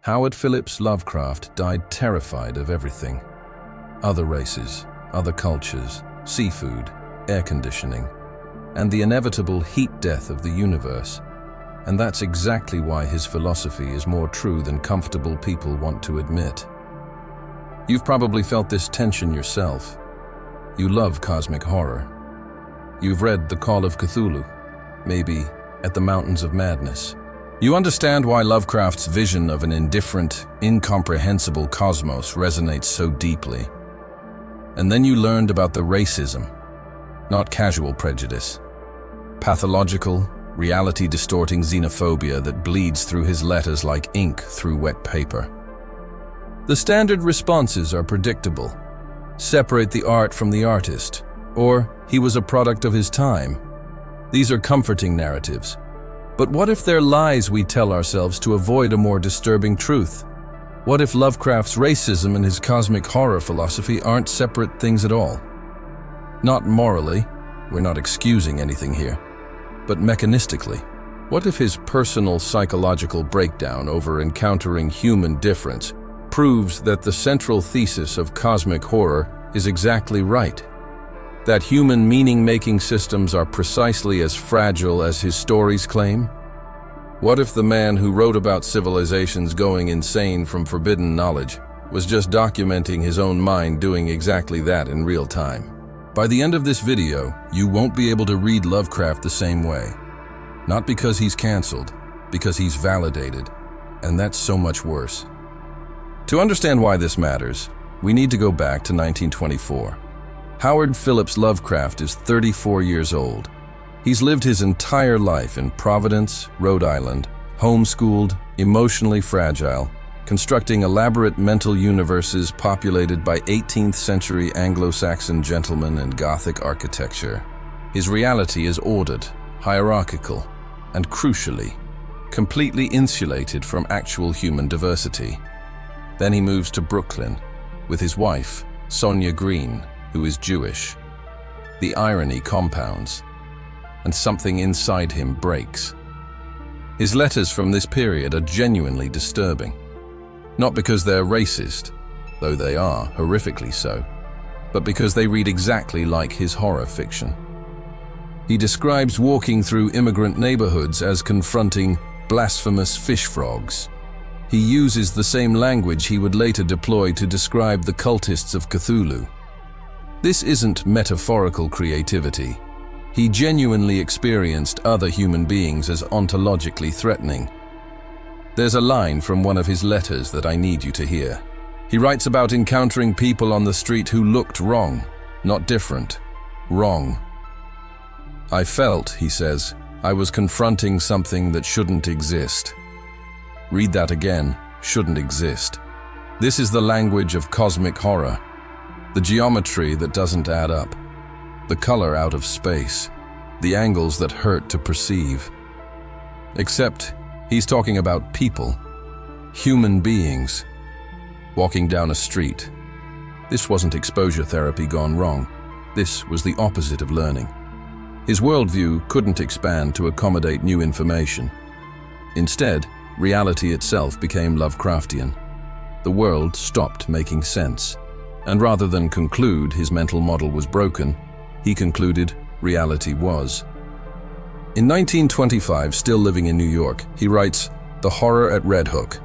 Howard Phillips Lovecraft died terrified of everything. Other races, other cultures, seafood, air conditioning, and the inevitable heat death of the universe. And that's exactly why his philosophy is more true than comfortable people want to admit. You've probably felt this tension yourself. You love cosmic horror. You've read The Call of Cthulhu, maybe At the Mountains of Madness. You understand why Lovecraft's vision of an indifferent, incomprehensible cosmos resonates so deeply. And then you learned about the racism, not casual prejudice, pathological, reality-distorting xenophobia that bleeds through his letters like ink through wet paper. The standard responses are predictable. Separate the art from the artist, or he was a product of his time. These are comforting narratives. But what if they're lies we tell ourselves to avoid a more disturbing truth? What if Lovecraft's racism and his cosmic horror philosophy aren't separate things at all? Not morally, we're not excusing anything here, but mechanistically. What if his personal psychological breakdown over encountering human difference proves that the central thesis of cosmic horror is exactly right? That human meaning-making systems are precisely as fragile as his stories claim? What if the man who wrote about civilizations going insane from forbidden knowledge was just documenting his own mind doing exactly that in real time? By the end of this video, you won't be able to read Lovecraft the same way. Not because he's canceled, because he's validated, and that's so much worse. To understand why this matters, we need to go back to 1924. Howard Phillips Lovecraft is 34 years old. He's lived his entire life in Providence, Rhode Island, homeschooled, emotionally fragile, constructing elaborate mental universes populated by 18th century Anglo-Saxon gentlemen and Gothic architecture. His reality is ordered, hierarchical, and crucially, completely insulated from actual human diversity. Then he moves to Brooklyn with his wife, Sonia Green, who is Jewish. The irony compounds, and something inside him breaks. His letters from this period are genuinely disturbing. Not because they're racist, though they are, horrifically so, but because they read exactly like his horror fiction. He describes walking through immigrant neighborhoods as confronting blasphemous fish frogs. He uses the same language he would later deploy to describe the cultists of Cthulhu. This isn't metaphorical creativity. He genuinely experienced other human beings as ontologically threatening. There's a line from one of his letters that I need you to hear. He writes about encountering people on the street who looked wrong, not different, wrong. I felt, he says, I was confronting something that shouldn't exist. Read that again, shouldn't exist. This is the language of cosmic horror. The geometry that doesn't add up, the color out of space, the angles that hurt to perceive. Except he's talking about people, human beings, walking down a street. This wasn't exposure therapy gone wrong. This was the opposite of learning. His worldview couldn't expand to accommodate new information. Instead, reality itself became Lovecraftian. The world stopped making sense. And rather than conclude his mental model was broken, he concluded reality was. In 1925, still living in New York, he writes The Horror at Red Hook.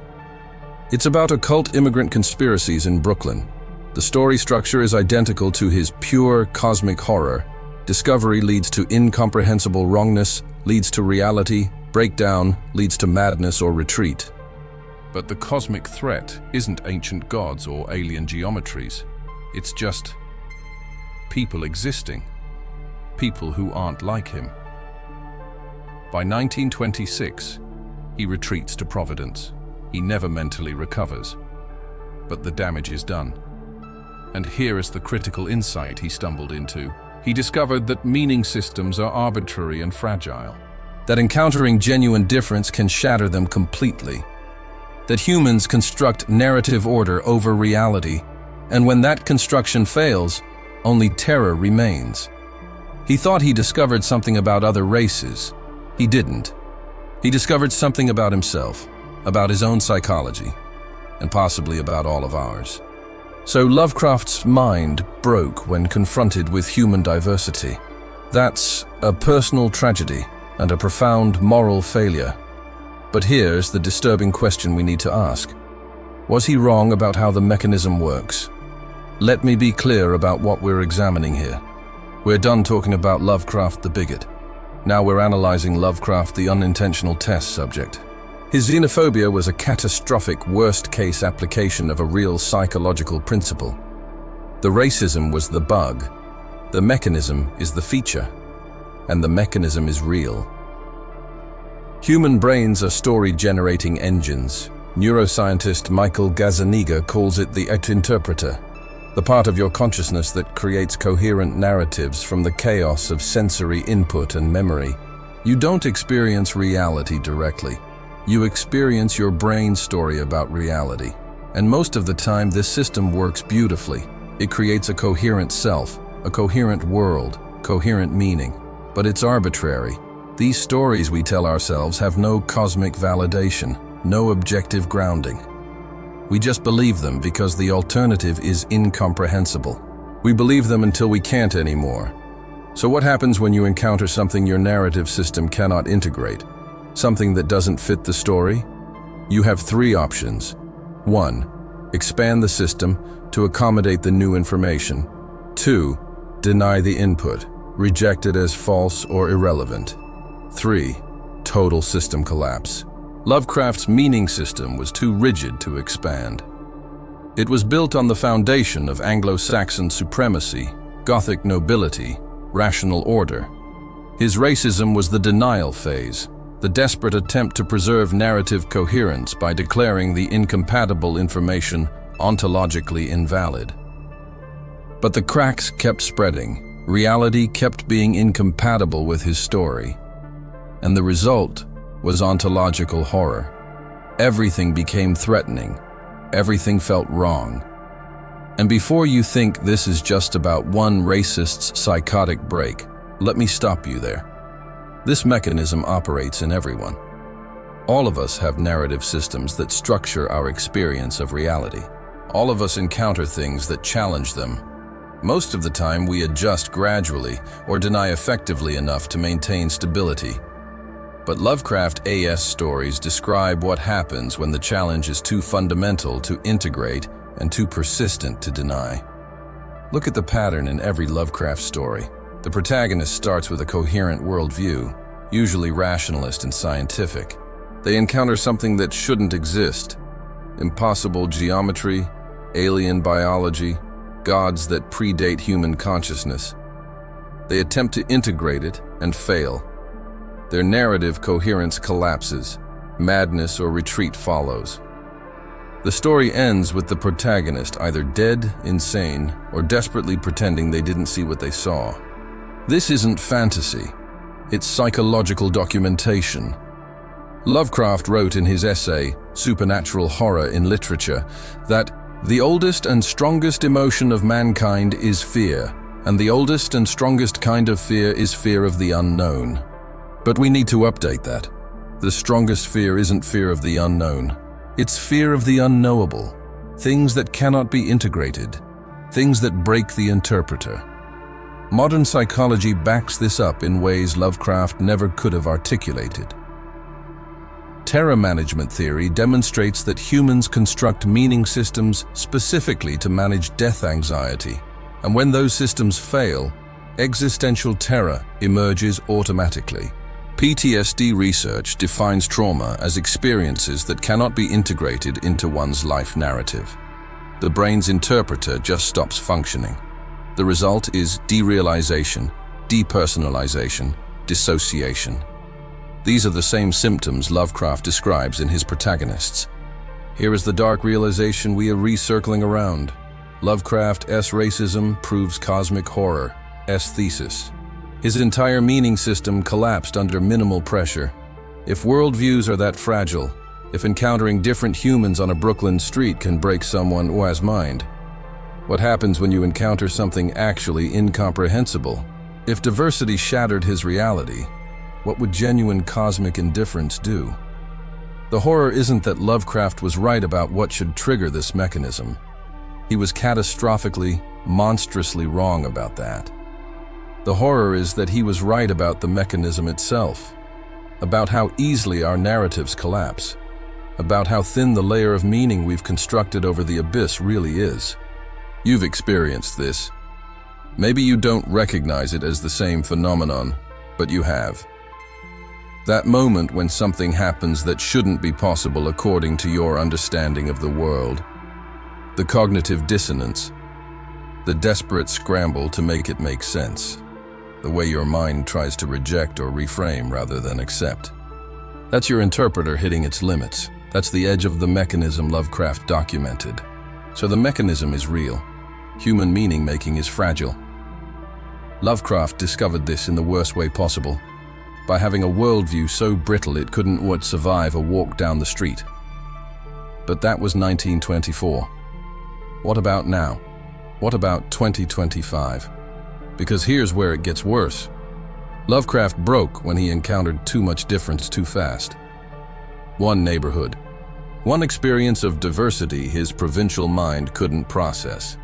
It's about occult immigrant conspiracies in Brooklyn. The story structure is identical to his pure cosmic horror. Discovery leads to incomprehensible wrongness, leads to reality, breakdown leads to madness or retreat. But the cosmic threat isn't ancient gods or alien geometries. It's just people existing, people who aren't like him. By 1926, he retreats to Providence. He never mentally recovers, but the damage is done. And here is the critical insight he stumbled into. He discovered that meaning systems are arbitrary and fragile, that encountering genuine difference can shatter them completely, that humans construct narrative order over reality, and when that construction fails, only terror remains. He thought he discovered something about other races. He didn't. He discovered something about himself, about his own psychology, and possibly about all of ours. So Lovecraft's mind broke when confronted with human diversity. That's a personal tragedy and a profound moral failure. But here's the disturbing question we need to ask. Was he wrong about how the mechanism works? Let me be clear about what we're examining here. We're done talking about Lovecraft the bigot. Now we're analyzing Lovecraft the unintentional test subject. His xenophobia was a catastrophic worst-case application of a real psychological principle. The racism was the bug, the mechanism is the feature, and the mechanism is real. Human brains are story-generating engines. Neuroscientist Michael Gazzaniga calls it the interpreter, the part of your consciousness that creates coherent narratives from the chaos of sensory input and memory. You don't experience reality directly. You experience your brain's story about reality. And most of the time, this system works beautifully. It creates a coherent self, a coherent world, coherent meaning. But it's arbitrary. These stories we tell ourselves have no cosmic validation, no objective grounding. We just believe them because the alternative is incomprehensible. We believe them until we can't anymore. So what happens when you encounter something your narrative system cannot integrate? Something that doesn't fit the story? You have three options. 1. Expand the system to accommodate the new information. 2. Deny the input, reject it as false or irrelevant. 3. Total system collapse. Lovecraft's meaning system was too rigid to expand. It was built on the foundation of Anglo-Saxon supremacy, Gothic nobility, rational order. His racism was the denial phase, the desperate attempt to preserve narrative coherence by declaring the incompatible information ontologically invalid. But the cracks kept spreading. Reality kept being incompatible with his story. And the result was ontological horror. Everything became threatening. Everything felt wrong. And before you think this is just about one racist's psychotic break, let me stop you there. This mechanism operates in everyone. All of us have narrative systems that structure our experience of reality. All of us encounter things that challenge them. Most of the time, we adjust gradually or deny effectively enough to maintain stability. But Lovecraft-AS stories describe what happens when the challenge is too fundamental to integrate and too persistent to deny. Look at the pattern in every Lovecraft story. The protagonist starts with a coherent worldview, usually rationalist and scientific. They encounter something that shouldn't exist: impossible geometry, alien biology, gods that predate human consciousness. They attempt to integrate it and fail. Their narrative coherence collapses. Madness or retreat follows. The story ends with the protagonist either dead, insane, or desperately pretending they didn't see what they saw. This isn't fantasy. It's psychological documentation. Lovecraft wrote in his essay, Supernatural Horror in Literature, that the oldest and strongest emotion of mankind is fear, and the oldest and strongest kind of fear is fear of the unknown. But we need to update that. The strongest fear isn't fear of the unknown. It's fear of the unknowable, things that cannot be integrated, things that break the interpreter. Modern psychology backs this up in ways Lovecraft never could have articulated. Terror management theory demonstrates that humans construct meaning systems specifically to manage death anxiety, and when those systems fail, existential terror emerges automatically. PTSD research defines trauma as experiences that cannot be integrated into one's life narrative. The brain's interpreter just stops functioning. The result is derealization, depersonalization, dissociation. These are the same symptoms Lovecraft describes in his protagonists. Here is the dark realization we are recircling around. Lovecraft's racism proves cosmic horror's thesis. His entire meaning system collapsed under minimal pressure. If worldviews are that fragile, if encountering different humans on a Brooklyn street can break someone's mind, what happens when you encounter something actually incomprehensible? If diversity shattered his reality, what would genuine cosmic indifference do? The horror isn't that Lovecraft was right about what should trigger this mechanism. He was catastrophically, monstrously wrong about that. The horror is that he was right about the mechanism itself, about how easily our narratives collapse, about how thin the layer of meaning we've constructed over the abyss really is. You've experienced this. Maybe you don't recognize it as the same phenomenon, but you have. That moment when something happens that shouldn't be possible according to your understanding of the world. The cognitive dissonance, the desperate scramble to make it make sense, the way your mind tries to reject or reframe rather than accept. That's your interpreter hitting its limits. That's the edge of the mechanism Lovecraft documented. So the mechanism is real. Human meaning-making is fragile. Lovecraft discovered this in the worst way possible, by having a worldview so brittle it couldn't survive a walk down the street. But that was 1924. What about now? What about 2025? Because here's where it gets worse. Lovecraft broke when he encountered too much difference too fast. One neighborhood, one experience of diversity his provincial mind couldn't process.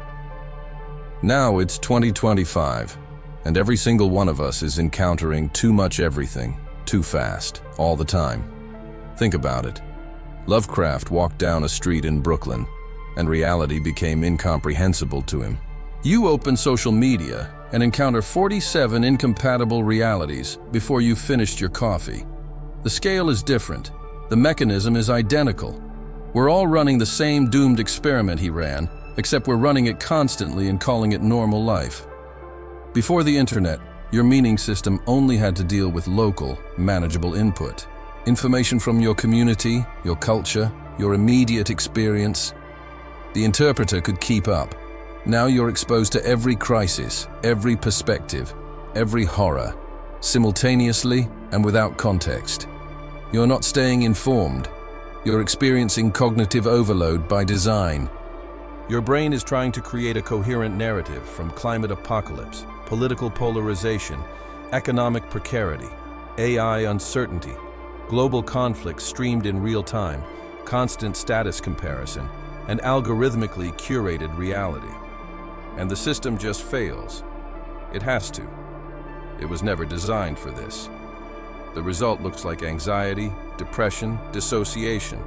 Now it's 2025, and every single one of us is encountering too much everything, too fast, all the time. Think about it. Lovecraft walked down a street in Brooklyn, and reality became incomprehensible to him. You open social media and encounter 47 incompatible realities before you've finished your coffee. The scale is different. The mechanism is identical. We're all running the same doomed experiment he ran, except we're running it constantly and calling it normal life. Before the internet, your meaning system only had to deal with local, manageable input. Information from your community, your culture, your immediate experience. The interpreter could keep up. Now you're exposed to every crisis, every perspective, every horror, simultaneously and without context. You're not staying informed. You're experiencing cognitive overload by design. Your brain is trying to create a coherent narrative from climate apocalypse, political polarization, economic precarity, AI uncertainty, global conflict streamed in real time, constant status comparison, and algorithmically curated reality. And the system just fails. It has to. It was never designed for this. The result looks like anxiety, depression, dissociation.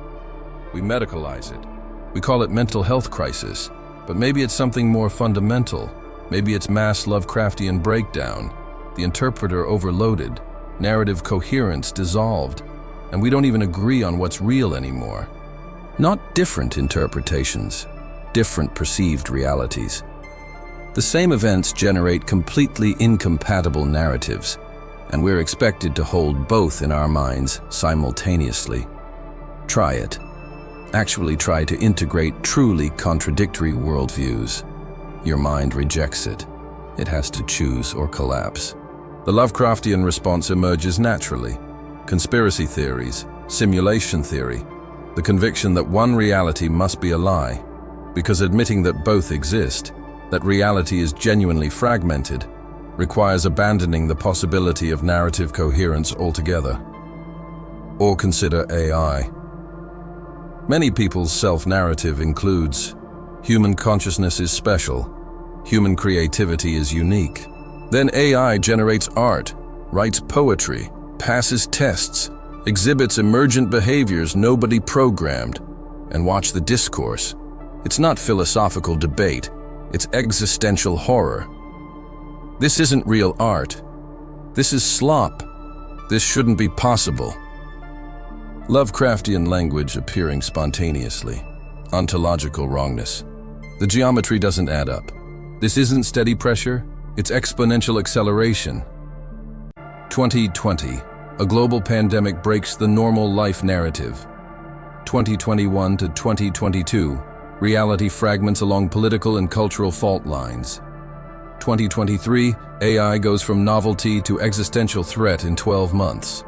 We medicalize it. We call it mental health crisis, but maybe it's something more fundamental. Maybe it's mass Lovecraftian breakdown, the interpreter overloaded, narrative coherence dissolved, and we don't even agree on what's real anymore. Not different interpretations, different perceived realities. The same events generate completely incompatible narratives, and we're expected to hold both in our minds simultaneously. Try it. Actually try to integrate truly contradictory worldviews. Your mind rejects it. It has to choose or collapse. The Lovecraftian response emerges naturally. Conspiracy theories, simulation theory, the conviction that one reality must be a lie, because admitting that both exist, that reality is genuinely fragmented, requires abandoning the possibility of narrative coherence altogether. Or consider AI. Many people's self-narrative includes, human consciousness is special, human creativity is unique. Then AI generates art, writes poetry, passes tests, exhibits emergent behaviors nobody programmed, and watch the discourse. It's not philosophical debate, it's existential horror. This isn't real art. This is slop. This shouldn't be possible. Lovecraftian language appearing spontaneously. Ontological wrongness. The geometry doesn't add up. This isn't steady pressure, it's exponential acceleration. 2020, a global pandemic breaks the normal life narrative. 2021 to 2022, reality fragments along political and cultural fault lines. 2023, AI goes from novelty to existential threat in 12 months.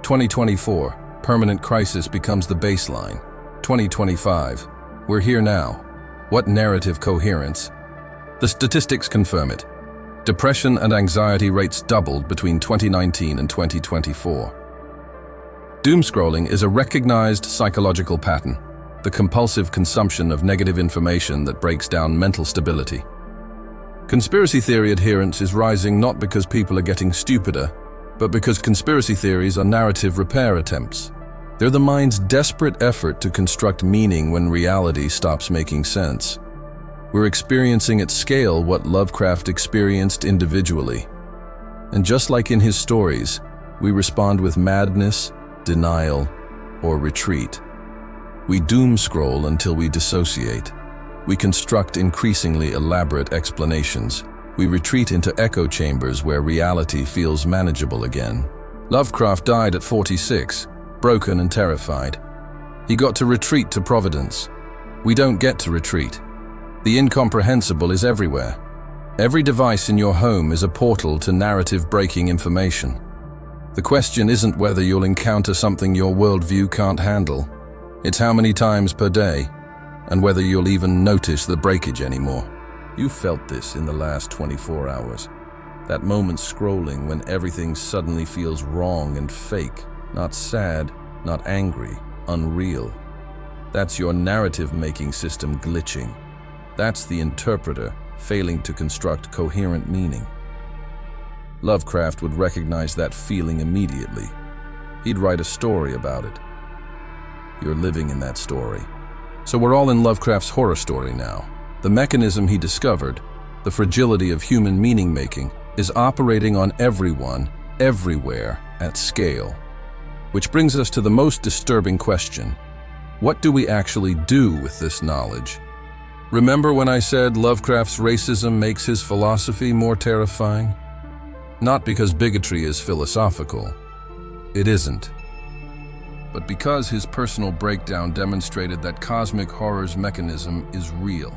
2024, permanent crisis becomes the baseline. 2025, we're here now. What narrative coherence? The statistics confirm it. Depression and anxiety rates doubled between 2019 and 2024. Doomscrolling is a recognized psychological pattern, the compulsive consumption of negative information that breaks down mental stability. Conspiracy theory adherence is rising not because people are getting stupider, but because conspiracy theories are narrative repair attempts. They're the mind's desperate effort to construct meaning when reality stops making sense. We're experiencing at scale what Lovecraft experienced individually. And just like in his stories, we respond with madness, denial, or retreat. We doom scroll until we dissociate. We construct increasingly elaborate explanations. We retreat into echo chambers where reality feels manageable again. Lovecraft died at 46, broken and terrified. He got to retreat to Providence. We don't get to retreat. The incomprehensible is everywhere. Every device in your home is a portal to narrative-breaking information. The question isn't whether you'll encounter something your worldview can't handle. It's how many times per day, and whether you'll even notice the breakage anymore. You felt this in the last 24 hours. That moment scrolling when everything suddenly feels wrong and fake, not sad, not angry, unreal. That's your narrative-making system glitching. That's the interpreter failing to construct coherent meaning. Lovecraft would recognize that feeling immediately. He'd write a story about it. You're living in that story. So we're all in Lovecraft's horror story now. The mechanism he discovered, the fragility of human meaning-making, is operating on everyone, everywhere, at scale. Which brings us to the most disturbing question. What do we actually do with this knowledge? Remember when I said Lovecraft's racism makes his philosophy more terrifying? Not because bigotry is philosophical. It isn't. But because his personal breakdown demonstrated that cosmic horror's mechanism is real.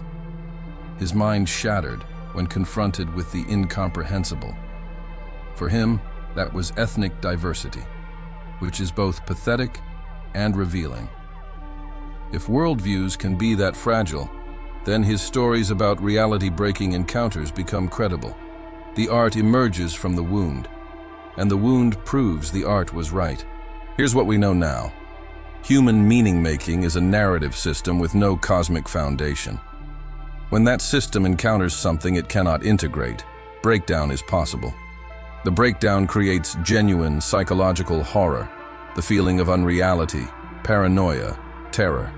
His mind shattered when confronted with the incomprehensible. For him, that was ethnic diversity, which is both pathetic and revealing. If worldviews can be that fragile, then his stories about reality-breaking encounters become credible. The art emerges from the wound, and the wound proves the art was right. Here's what we know now. Human meaning-making is a narrative system with no cosmic foundation. When that system encounters something it cannot integrate, breakdown is possible. The breakdown creates genuine psychological horror, the feeling of unreality, paranoia, terror.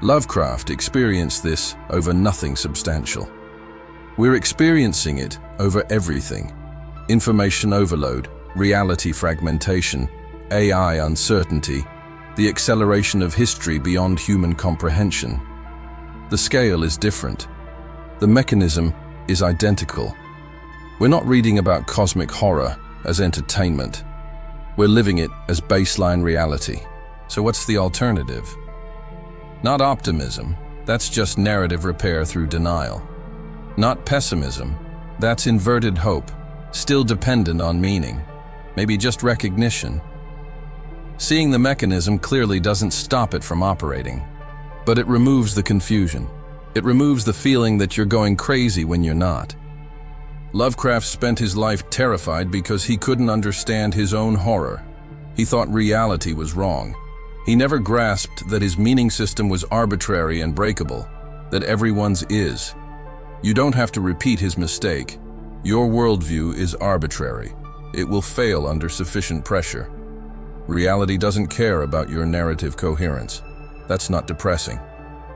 Lovecraft experienced this over nothing substantial. We're experiencing it over everything. Information overload, reality fragmentation, AI uncertainty, the acceleration of history beyond human comprehension. The scale is different. The mechanism is identical. We're not reading about cosmic horror as entertainment. We're living it as baseline reality. So what's the alternative? Not optimism, that's just narrative repair through denial. Not pessimism, that's inverted hope, still dependent on meaning, maybe just recognition. Seeing the mechanism clearly doesn't stop it from operating, but it removes the confusion. It removes the feeling that you're going crazy when you're not. Lovecraft spent his life terrified because he couldn't understand his own horror. He thought reality was wrong. He never grasped that his meaning system was arbitrary and breakable, that everyone's is. You don't have to repeat his mistake. Your worldview is arbitrary. It will fail under sufficient pressure. Reality doesn't care about your narrative coherence. That's not depressing.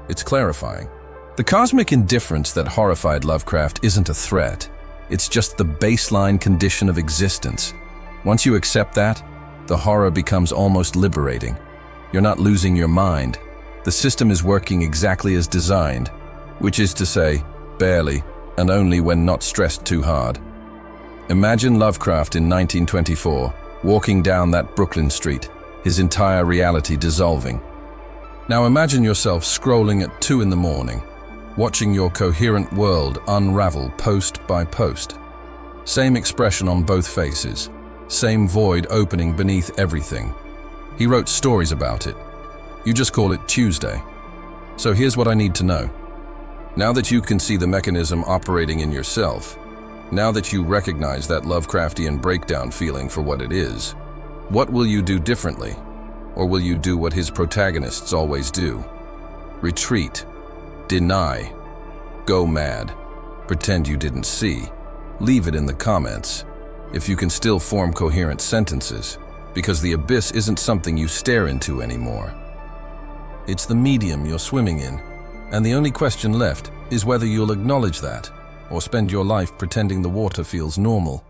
It's clarifying. The cosmic indifference that horrified Lovecraft isn't a threat. It's just the baseline condition of existence. Once you accept that, the horror becomes almost liberating. You're not losing your mind. The system is working exactly as designed, which is to say, barely, and only when not stressed too hard. Imagine Lovecraft in 1924, walking down that Brooklyn street, his entire reality dissolving. Now imagine yourself scrolling at 2 in the morning, watching your coherent world unravel post by post. Same expression on both faces, same void opening beneath everything. He wrote stories about it. You just call it Tuesday. So here's what I need to know. Now that you can see the mechanism operating in yourself, now that you recognize that Lovecraftian breakdown feeling for what it is, what will you do differently? Or will you do what his protagonists always do? Retreat, deny, go mad, pretend you didn't see. Leave it in the comments if you can still form coherent sentences, because the abyss isn't something you stare into anymore. It's the medium you're swimming in, and the only question left is whether you'll acknowledge that or spend your life pretending the water feels normal.